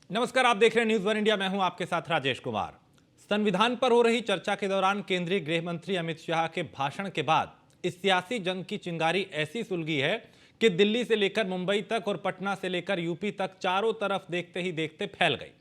नमस्कार, आप देख रहे हैं न्यूज वन इंडिया। मैं हूं आपके साथ राजेश कुमार। संविधान पर हो रही चर्चा के दौरान केंद्रीय गृह मंत्री अमित शाह के भाषण के बाद इस सियासी जंग की चिंगारी ऐसी सुलगी है कि दिल्ली से लेकर मुंबई तक और पटना से लेकर यूपी तक चारों तरफ देखते ही देखते फैल गई।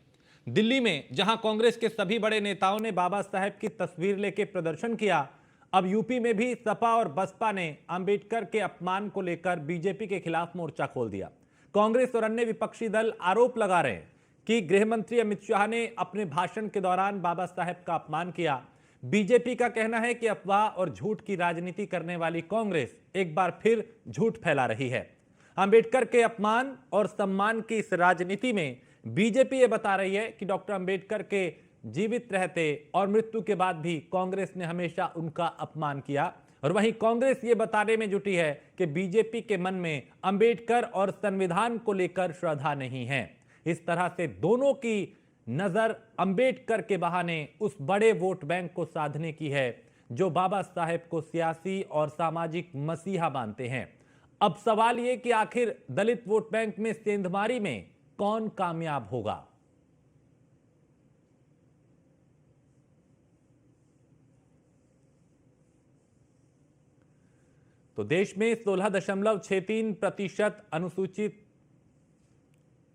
दिल्ली में जहां कांग्रेस के सभी बड़े नेताओं ने बाबा साहेब की तस्वीर लेकर प्रदर्शन किया, अब यूपी में भी सपा और बसपा ने अंबेडकर के अपमान को लेकर बीजेपी के खिलाफ मोर्चा खोल दिया। कांग्रेस और अन्य विपक्षी दल आरोप लगा रहे हैं कि गृह मंत्री अमित शाह ने अपने भाषण के दौरान बाबा साहेब का अपमान किया। बीजेपी का कहना है कि अफवाह और झूठ की राजनीति करने वाली कांग्रेस एक बार फिर झूठ फैला रही है। अंबेडकर के अपमान और सम्मान की इस राजनीति में बीजेपी यह बता रही है कि डॉक्टर अंबेडकर के जीवित रहते और मृत्यु के बाद भी कांग्रेस ने हमेशा उनका अपमान किया। और वहीं कांग्रेस ये बताने में जुटी है कि बीजेपी के मन में अंबेडकर और संविधान को लेकर श्रद्धा नहीं है। इस तरह से दोनों की नजर अंबेडकर के बहाने उस बड़े वोट बैंक को साधने की है जो बाबा साहेब को सियासी और सामाजिक मसीहा मानते हैं। अब सवाल यह कि आखिर दलित वोट बैंक में सेंधमारी में कौन कामयाब होगा। तो देश में 16.63% अनुसूचित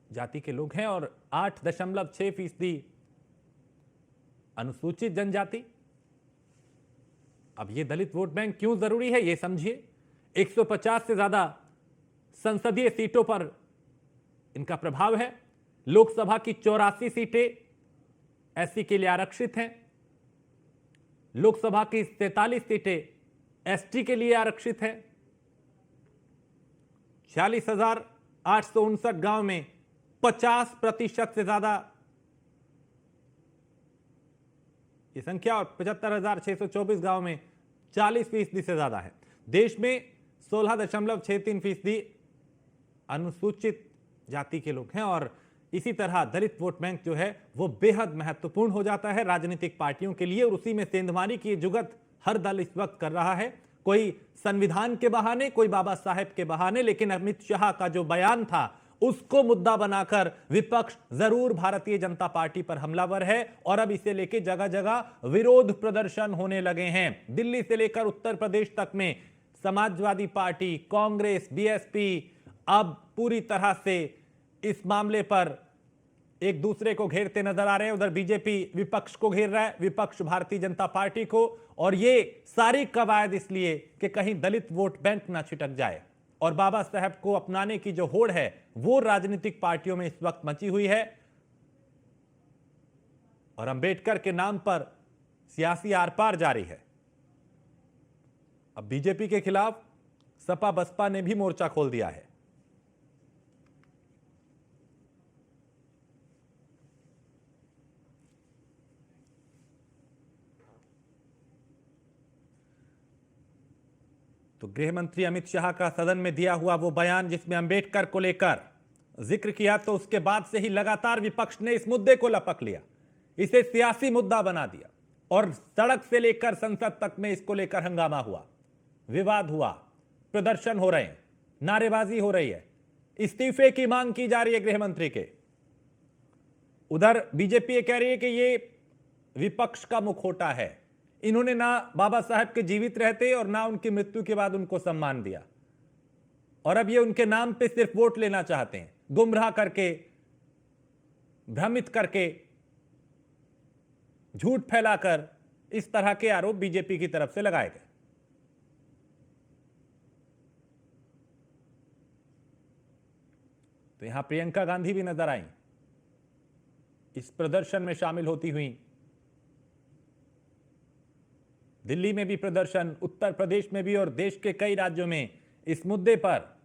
जाति के लोग हैं और 8.6% अनुसूचित जनजाति। अब यह दलित वोट बैंक क्यों जरूरी है, यह समझिए। 150 से ज्यादा संसदीय सीटों पर इनका प्रभाव है। लोकसभा की 84 सीटें एससी के लिए आरक्षित हैं। लोकसभा की 43 सीटें एसटी के लिए आरक्षित हैं। 46,859 गांव में 50% से ज्यादा ये संख्या और 75,624 गांव में 40% से ज्यादा है। देश में 16.63% अनुसूचित जाति के लोग हैं और इसी तरह दलित वोट बैंक जो है वो बेहद महत्वपूर्ण हो जाता है राजनीतिक पार्टियों के लिए। और उसी में सेंधमारी की जुगत हर दल इस वक्त कर रहा है, कोई संविधान के बहाने, कोई बाबा साहेब के बहाने। लेकिन अमित शाह का जो बयान था उसको मुद्दा बनाकर विपक्ष जरूर भारतीय जनता पार्टी पर हमलावर है और अब इसे लेकर जगह जगह विरोध प्रदर्शन होने लगे हैं। दिल्ली से लेकर उत्तर प्रदेश तक में समाजवादी पार्टी, कांग्रेस, बीएसपी अब पूरी तरह से इस मामले पर एक दूसरे को घेरते नजर आ रहे हैं। उधर बीजेपी विपक्ष को घेर रहा है, विपक्ष भारतीय जनता पार्टी को, और ये सारी कवायद इसलिए कि कहीं दलित वोट बैंक ना छिटक जाए। और बाबा साहब को अपनाने की जो होड़ है वो राजनीतिक पार्टियों में इस वक्त मची हुई है और अंबेडकर के नाम पर सियासी आरपार जारी है। अब बीजेपी के खिलाफ सपा बसपा ने भी मोर्चा खोल दिया है। तो गृह मंत्री अमित शाह का सदन में दिया हुआ वो बयान जिसमें अंबेडकर को लेकर जिक्र किया, तो उसके बाद से ही लगातार विपक्ष ने इस मुद्दे को लपक लिया, इसे सियासी मुद्दा बना दिया और सड़क से लेकर संसद तक में इसको लेकर हंगामा हुआ, विवाद हुआ, प्रदर्शन हो रहे हैं, नारेबाजी हो रही है, इस्तीफे की मांग की जा रही है गृह मंत्री के। उधर बीजेपी ये कह रही है कि ये विपक्ष का मुखौटा है, इन्होंने ना बाबा साहब के जीवित रहते और ना उनकी मृत्यु के बाद उनको सम्मान दिया और अब ये उनके नाम पे सिर्फ वोट लेना चाहते हैं, गुमराह करके, भ्रमित करके, झूठ फैलाकर। इस तरह के आरोप बीजेपी की तरफ से लगाए गए। तो यहां प्रियंका गांधी भी नजर आई इस प्रदर्शन में शामिल होती हुई। दिल्ली में भी प्रदर्शन, उत्तर प्रदेश में भी और देश के कई राज्यों में इस मुद्दे पर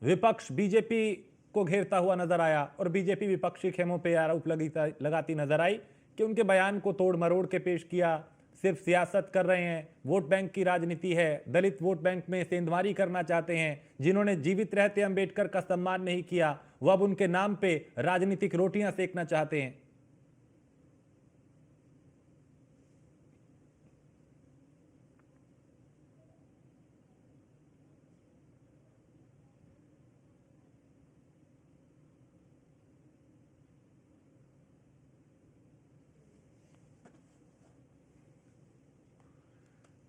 विपक्ष बीजेपी को घेरता हुआ नजर आया और बीजेपी विपक्षी खेमों पर आरोप लगाती नजर आई कि उनके बयान को तोड़ मरोड़ के पेश किया, सिर्फ सियासत कर रहे हैं, वोट बैंक की राजनीति है, दलित वोट बैंक में सेंधमारी करना चाहते हैं। जिन्होंने जीवित रहते अंबेडकर का सम्मान नहीं किया वो अब उनके नाम पे राजनीतिक रोटियां सेकना चाहते हैं।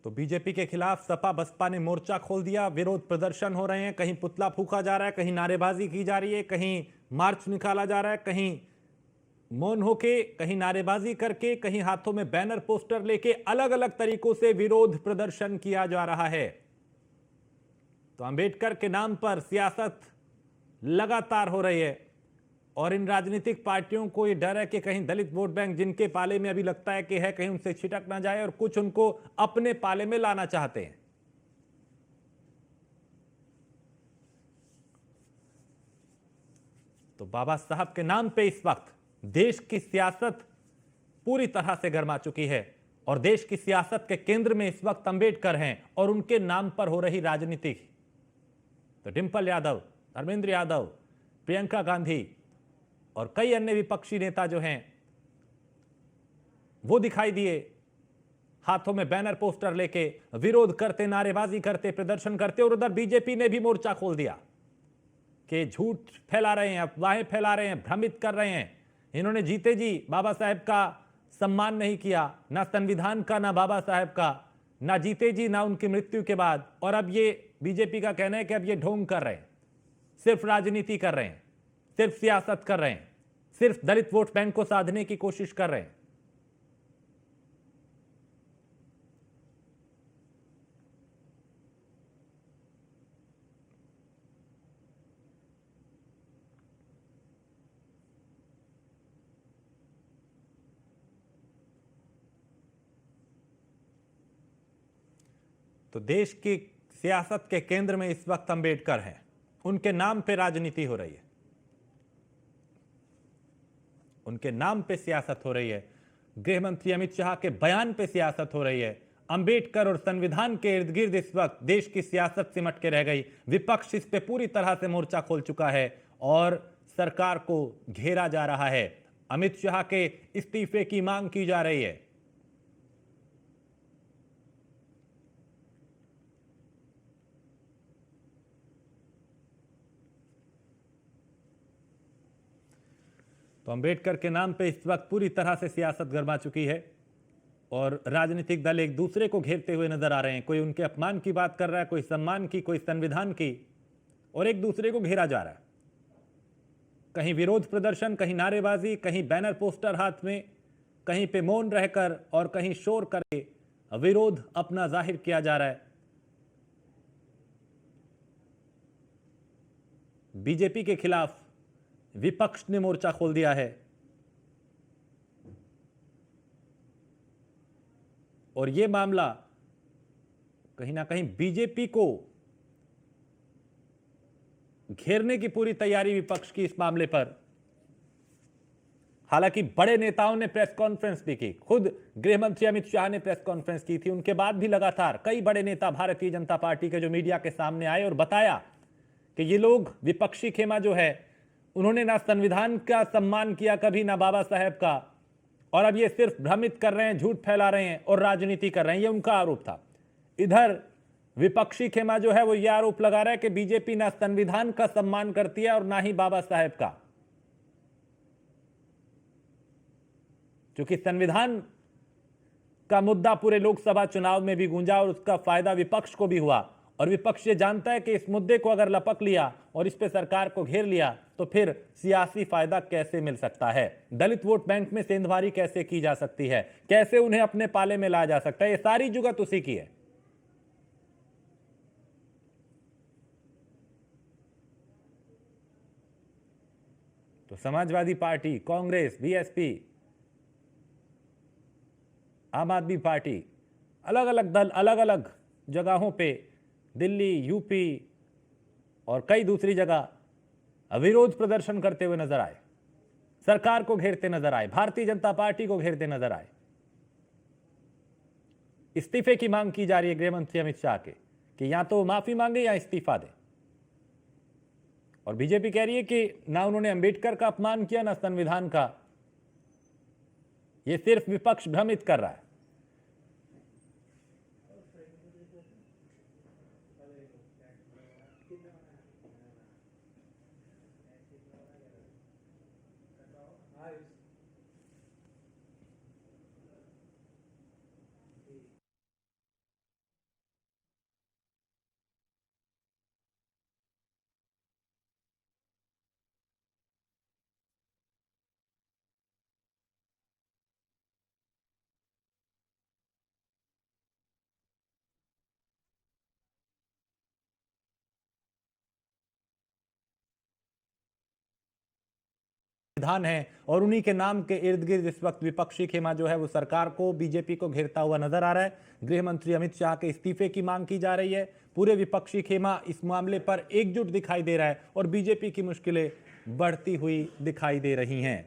तो बीजेपी के खिलाफ सपा बसपा ने मोर्चा खोल दिया, विरोध प्रदर्शन हो रहे हैं, कहीं पुतला फूंका जा रहा है, कहीं नारेबाजी की जा रही है, कहीं मार्च निकाला जा रहा है, कहीं मौन होके, कहीं नारेबाजी करके, कहीं हाथों में बैनर पोस्टर लेके अलग अलग तरीकों से विरोध प्रदर्शन किया जा रहा है। तो अंबेडकर के नाम पर सियासत लगातार हो रही है और इन राजनीतिक पार्टियों को ये डर है कि कहीं दलित वोट बैंक जिनके पाले में अभी लगता है कि है, कहीं उनसे छिटक ना जाए और कुछ उनको अपने पाले में लाना चाहते हैं। तो बाबा साहब के नाम पे इस वक्त देश की सियासत पूरी तरह से गर्मा चुकी है और देश की सियासत के केंद्र में इस वक्त अंबेडकर हैं और उनके नाम पर हो रही राजनीति। तो डिंपल यादव, धर्मेंद्र यादव, प्रियंका गांधी और कई अन्य विपक्षी नेता जो हैं वो दिखाई दिए हाथों में बैनर पोस्टर लेके विरोध करते, नारेबाजी करते, प्रदर्शन करते। और उधर बीजेपी ने भी मोर्चा खोल दिया कि झूठ फैला रहे हैं, अफवाहें फैला रहे हैं, भ्रमित कर रहे हैं। इन्होंने जीते जी बाबा साहेब का सम्मान नहीं किया, ना संविधान का, ना बाबा साहेब का, ना जीते जी, ना उनकी मृत्यु के बाद। और अब ये बीजेपी का कहना है कि अब ये ढोंग कर रहे हैं, सिर्फ राजनीति कर रहे हैं, सिर्फ सियासत कर रहे हैं, सिर्फ दलित वोट बैंक को साधने की कोशिश कर रहे हैं। तो देश की सियासत के केंद्र में इस वक्त अंबेडकर हैं, उनके नाम पे राजनीति हो रही है, उनके नाम पे सियासत हो रही है। गृह मंत्री अमित शाह के बयान पे सियासत हो रही है। अंबेडकर और संविधान के इर्द गिर्द इस वक्त देश की सियासत सिमट के रह गई। विपक्ष इस पे पूरी तरह से मोर्चा खोल चुका है और सरकार को घेरा जा रहा है। अमित शाह के इस्तीफे की मांग की जा रही है। तो अंबेडकर के नाम पे इस वक्त पूरी तरह से सियासत गरमा चुकी है और राजनीतिक दल एक दूसरे को घेरते हुए नजर आ रहे हैं। कोई उनके अपमान की बात कर रहा है, कोई सम्मान की, कोई संविधान की, और एक दूसरे को घेरा जा रहा है। कहीं विरोध प्रदर्शन, कहीं नारेबाजी, कहीं बैनर पोस्टर हाथ में, कहीं पे मौन रहकर और कहीं शोर करके विरोध अपना जाहिर किया जा रहा है। बीजेपी के खिलाफ विपक्ष ने मोर्चा खोल दिया है और यह मामला कहीं ना कहीं बीजेपी को घेरने की पूरी तैयारी विपक्ष की इस मामले पर। हालांकि बड़े नेताओं ने प्रेस कॉन्फ्रेंस भी की, खुद गृह मंत्री अमित शाह ने प्रेस कॉन्फ्रेंस की थी। उनके बाद भी लगातार कई बड़े नेता भारतीय जनता पार्टी के जो मीडिया के सामने आए और बताया कि ये लोग, विपक्षी खेमा जो है, उन्होंने ना संविधान का सम्मान किया कभी, ना बाबा साहेब का, और अब ये सिर्फ भ्रमित कर रहे हैं, झूठ फैला रहे हैं और राजनीति कर रहे हैं। ये उनका आरोप था। इधर विपक्षी खेमा जो है वो ये आरोप लगा रहा है कि बीजेपी ना संविधान का सम्मान करती है और ना ही बाबा साहेब का। क्योंकि संविधान का मुद्दा पूरे लोकसभा चुनाव में भी गूंजा और उसका फायदा विपक्ष को भी हुआ, और विपक्ष ये जानता है कि इस मुद्दे को अगर लपक लिया और इस पे सरकार को घेर लिया तो फिर सियासी फायदा कैसे मिल सकता है, दलित वोट बैंक में सेंधमारी कैसे की जा सकती है, कैसे उन्हें अपने पाले में लाया जा सकता है। ये सारी जुगत उसी की है। तो समाजवादी पार्टी, कांग्रेस, बीएसपी, आम आदमी पार्टी, अलग अलग दल अलग अलग जगहों पे, दिल्ली, यूपी और कई दूसरी जगह विरोध प्रदर्शन करते हुए नजर आए, सरकार को घेरते नजर आए, भारतीय जनता पार्टी को घेरते नजर आए। इस्तीफे की मांग की जा रही है गृह मंत्री अमित शाह के कि या तो माफी मांगे या इस्तीफा दें। और बीजेपी कह रही है कि ना उन्होंने अंबेडकर का अपमान किया, ना संविधान का। यह सिर्फ विपक्ष भ्रमित कर रहा है। संविधान है और उन्हीं के नाम के इर्द गिर्द इस वक्त विपक्षी खेमा जो है वो सरकार को, बीजेपी को घेरता हुआ नजर आ रहा है। गृह मंत्री अमित शाह के इस्तीफे की मांग की जा रही है। पूरे विपक्षी खेमा इस मामले पर एकजुट दिखाई दे रहा है और बीजेपी की मुश्किलें बढ़ती हुई दिखाई दे रही हैं।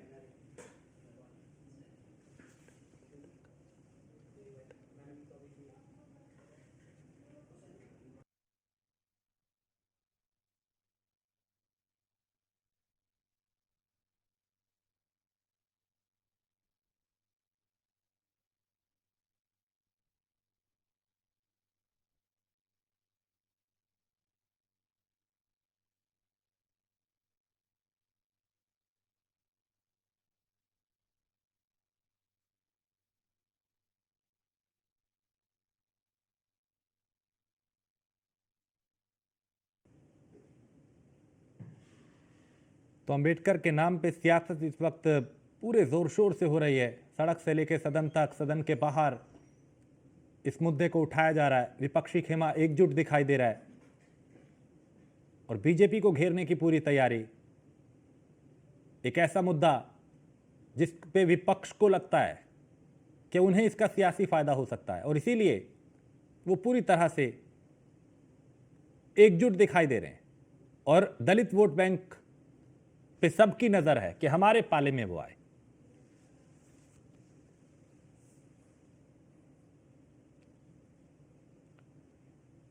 तो अंबेडकर के नाम पे सियासत इस वक्त पूरे जोर शोर से हो रही है। सड़क से लेकर सदन तक, सदन के बाहर इस मुद्दे को उठाया जा रहा है। विपक्षी खेमा एकजुट दिखाई दे रहा है और बीजेपी को घेरने की पूरी तैयारी। एक ऐसा मुद्दा जिस पे विपक्ष को लगता है कि उन्हें इसका सियासी फायदा हो सकता है और इसीलिए वो पूरी तरह से एकजुट दिखाई दे रहे हैं और दलित वोट बैंक पे सबकी नजर है कि हमारे पाले में वो आए।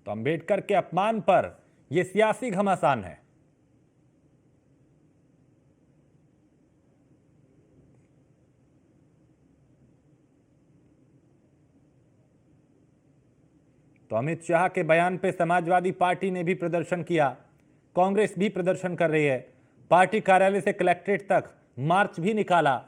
तो अंबेडकर के अपमान पर यह सियासी घमासान है। तो अमित शाह के बयान पे समाजवादी पार्टी ने भी प्रदर्शन किया, कांग्रेस भी प्रदर्शन कर रही है। पार्टी कार्यालय से कलेक्ट्रेट तक मार्च भी निकाला।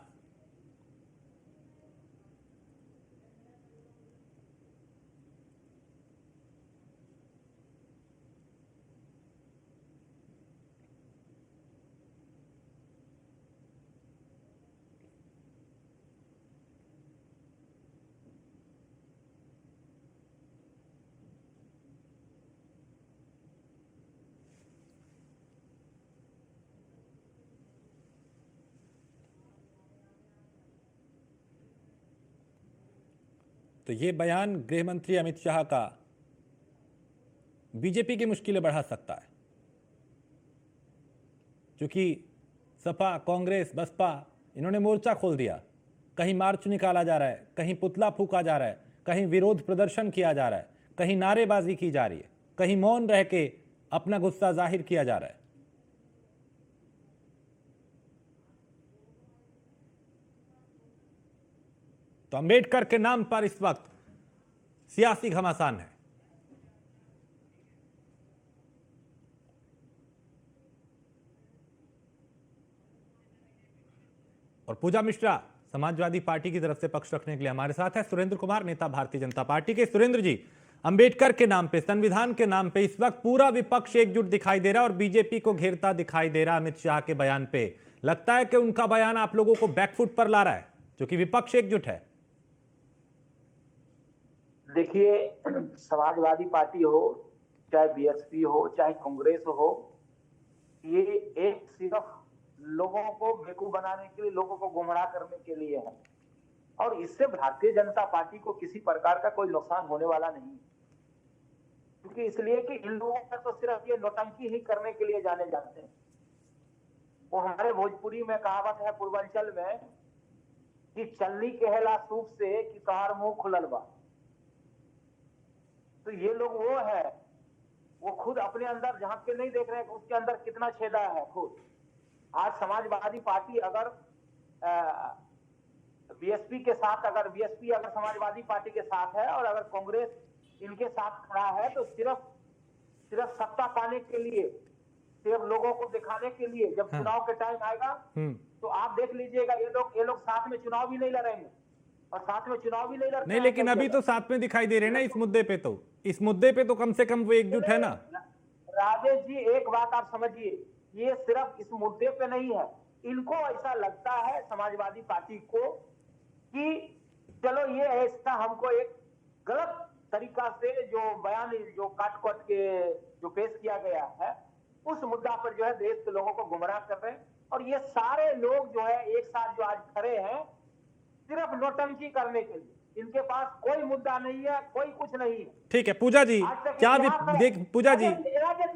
तो ये बयान गृह मंत्री अमित शाह का बीजेपी की मुश्किलें बढ़ा सकता है, क्योंकि सपा, कांग्रेस, बसपा इन्होंने मोर्चा खोल दिया। कहीं मार्च निकाला जा रहा है, कहीं पुतला फूका जा रहा है, कहीं विरोध प्रदर्शन किया जा रहा है, कहीं नारेबाजी की जा रही है, कहीं मौन रह के अपना गुस्सा जाहिर किया जा रहा है। तो अंबेडकर के नाम पर इस वक्त सियासी घमासान है। और पूजा मिश्रा समाजवादी पार्टी की तरफ से पक्ष रखने के लिए हमारे साथ है। सुरेंद्र कुमार, नेता भारतीय जनता पार्टी के। सुरेंद्र जी, अंबेडकर के नाम पे, संविधान के नाम पे इस वक्त पूरा विपक्ष एकजुट दिखाई दे रहा है और बीजेपी को घेरता दिखाई दे रहा है अमित शाह के बयान पे। लगता है कि उनका बयान आप लोगों को बैकफुट पर ला रहा है, क्योंकि विपक्ष एकजुट है। देखिए, समाजवादी पार्टी हो, चाहे बीएसपी हो, चाहे कांग्रेस हो, ये एक सिर्फ लोगों को बेवकूफ बनाने के लिए, लोगों को गुमराह करने के लिए है और इससे भारतीय जनता पार्टी को किसी प्रकार का कोई नुकसान होने वाला नहीं, क्योंकि इसलिए कि इन लोगों का तो सिर्फ ये नौटंकी ही करने के लिए जाने जाते हैं। वो हमारे भोजपुरी में कहावत है, पूर्वांचल में, कि चलनी कहला सूप से कि तोहार मुंह खुलल बा। तो ये लोग वो है, वो खुद अपने अंदर झांक के नहीं देख रहे हैं कि उसके अंदर कितना छेदा है खुद। आज समाजवादी पार्टी अगर बीएसपी के साथ, अगर बीएसपी अगर समाजवादी पार्टी के साथ है और अगर कांग्रेस इनके साथ खड़ा है, तो सिर्फ सत्ता पाने के लिए, सिर्फ लोगों को दिखाने के लिए, जब चुनाव के टाइम आएगा तो आप देख लीजिएगा ये लोग साथ में चुनाव भी नहीं लड़ेंगे और साथ में चुनाव भी नहीं लड़ते नहीं, लेकिन अभी तो साथ में दिखाई दे रहे हैं ना इस मुद्दे पे। तो इस मुद्दे पे तो कम से कम वो एकजुट है ना। राजेश जी, एक बात आप समझिए, ये सिर्फ इस मुद्दे पे नहीं है। इनको ऐसा लगता है समाजवादी पार्टी को कि चलो ये ऐसा हमको एक गलत तरीका से जो बयान, जो काट के जो पेश किया गया है, उस मुद्दा पर जो है देश के लोगों को गुमराह कर रहे हैं और ये सारे लोग जो है एक साथ जो आज खड़े हैं सिर्फ नौटंकी करने के लिए। इनके पास कोई मुद्दा नहीं है, कोई कुछ नहीं है। ठीक है पूजा जी, आज तक क्या इतिहास है, देख पूजा जी,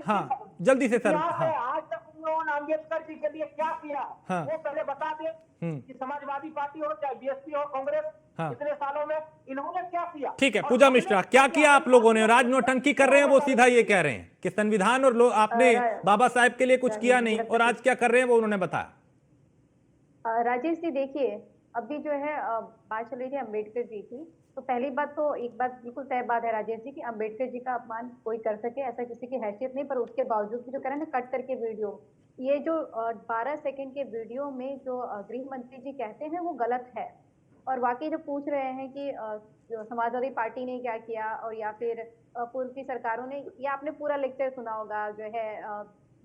हाँ जल्दी से सर, इतिहास हाँ है, आज तक उन लोगों ने अम्बेडकर जी के लिए क्या किया हाँ। वो पहले बता दें कि समाजवादी पार्टी हो चाहे बीएसपी हो कांग्रेस, हाँ। इतने सालों में इन्होंने क्या किया। ठीक है और पूजा हमने मिश्रा, क्या किया आप लोगों ने? राज नौटंकी कर रहे हैं वो सीधा ये कह रहे हैं कि संविधान और लोग आपने बाबा साहेब के लिए कुछ किया नहीं, और आज क्या कर रहे हैं वो उन्होंने बताया। राजेश जी देखिए, अभी जो है बात चल रही थी अम्बेडकर जी की, तो पहली बात तो एक बात बिल्कुल तय बात है राजेश जी कि अम्बेडकर जी का अपमान कोई कर सके ऐसा किसी की हैसियत नहीं, पर उसके बावजूद भी जो करें ना कट करके वीडियो, ये जो 12 सेकंड के वीडियो में जो गृह मंत्री जी कहते हैं वो गलत है। और वाकई जो पूछ रहे हैं कि जो समाजवादी पार्टी ने क्या किया और या फिर पूर्व की सरकारों ने, या आपने पूरा लेक्चर सुना होगा जो है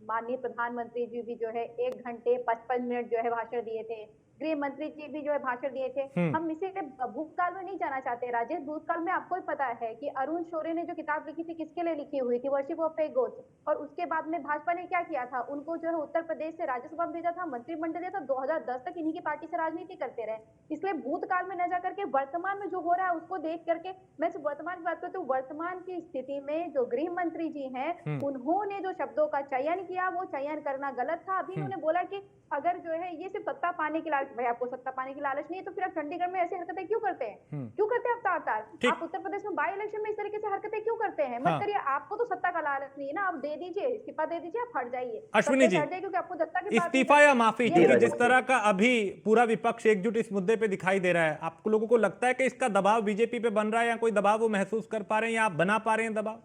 माननीय प्रधानमंत्री जी भी जो है 1 घंटे 55 मिनट जो है भाषण दिए थे, गृह मंत्री जी भी जो है भाषण दिए थे। हम इसे भूतकाल में नहीं जाना चाहते राजेश, भूतकाल में आपको ही पता है कि अरुण शौर्य ने जो किताब लिखी थी किसके लिए लिखी हुई थी, वर्शिप ऑफ ए गॉड, और उसके बाद में भाजपा ने क्या किया था, उनको जो है उत्तर प्रदेश से राज्यसभा में भेजा था, मंत्रिमंडल दिया था, 2010 तक इन्हीं की पार्टी से राजनीति करते रहे। इसलिए भूतकाल में न जाकर के वर्तमान में जो हो रहा है उसको देख करके, मैं सिर्फ वर्तमान की बात करती हूँ, वर्तमान की स्थिति में जो गृह मंत्री जी हैं उन्होंने जो शब्दों का चयन किया वो चयन करना गलत था। अभी उन्होंने बोला कि अगर जो है ये सिर्फ सत्ता पाने की लालच, भाई आपको सत्ता पाने की लालच नहीं है तो फिर आप चंडीगढ़ में ऐसी हरकतें क्यों करते हैं, क्यों करते हैं आप तार आप उत्तर प्रदेश में बाई इलेक्शन में इस तरीके से हरकतें क्यों करते हैं, मत करिए। आपको तो सत्ता का लालच नहीं है ना, आप दे दीजिए, इस्तीफा दे दीजिए, आप हट जाइए। अश्विनी जी, क्योंकि आपको जनता की इस्तीफा या माफी, क्योंकि जिस तरह का अभी पूरा विपक्ष एकजुट इस मुद्दे पे दिखाई दे रहा है, आप लोगों को लगता है कि इसका दबाव बीजेपी पे बन रहा है, या कोई दबाव वो महसूस कर पा रहे हैं, या आप बना पा रहे हैं दबाव?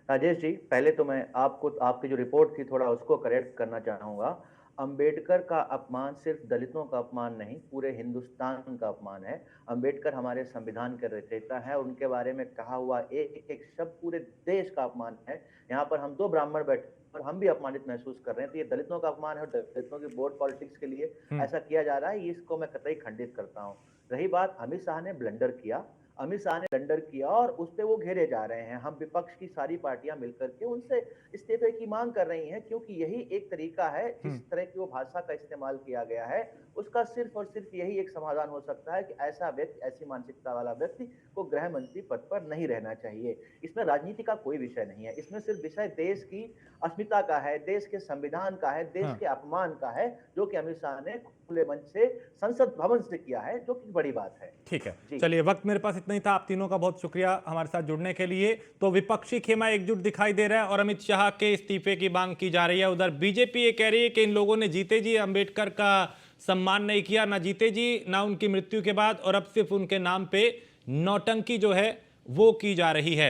राजेश जी, पहले तो मैं आपको आपकी जो रिपोर्ट थी थोड़ा उसको करेक्ट करना चाहूंगा। अंबेडकर का अपमान सिर्फ दलितों का अपमान नहीं, पूरे हिंदुस्तान का अपमान है। अंबेडकर हमारे संविधान के रचयिता है, उनके बारे में कहा हुआ एक एक शब्द पूरे देश का अपमान है। यहाँ पर हम 2 ब्राह्मण बैठे और हम भी अपमानित महसूस कर रहे हैं, तो ये दलितों का अपमान है और दलितों की वोट पॉलिटिक्स के लिए ऐसा किया जा रहा है, इसको मैं कतई खंडित करता हूँ। रही बात अमित शाह ने ब्लंडर किया, अमित शाह ने ब्लंडर किया और उस पे वो घेरे जा रहे हैं। हम विपक्ष की सारी पार्टियां मिलकर के उनसे इस्तीफे की मांग कर रही हैं, क्योंकि यही एक तरीका है, जिस तरह की वो भाषा का इस्तेमाल किया गया है उसका सिर्फ और सिर्फ यही एक समाधान हो सकता है कि ऐसा व्यक्ति, ऐसी मानसिकता वाला व्यक्ति को गृह मंत्री पद पर नहीं रहना चाहिए। इसमें राजनीति का कोई विषय नहीं है, इसमें सिर्फ विषय देश की अस्मिता का है, देश के संविधान का है, देश के अपमान का है, जो कि अमित शाह ने खुले मंच से संसद भवन से किया है, जो कि बड़ी बात है। ठीक है, चलिए वक्त मेरे पास इतना ही था। आप तीनों का बहुत शुक्रिया हमारे साथ जुड़ने के लिए। तो विपक्षी खेमा एकजुट दिखाई दे रहा है और अमित शाह के इस्तीफे की मांग की जा रही है। उधर बीजेपी ये कह रही है कि इन लोगों ने जीते जी अंबेडकर का सम्मान नहीं किया, ना जीते जी ना उनकी मृत्यु के बाद, और अब सिर्फ उनके नाम पे नौटंकी जो है वो की जा रही है।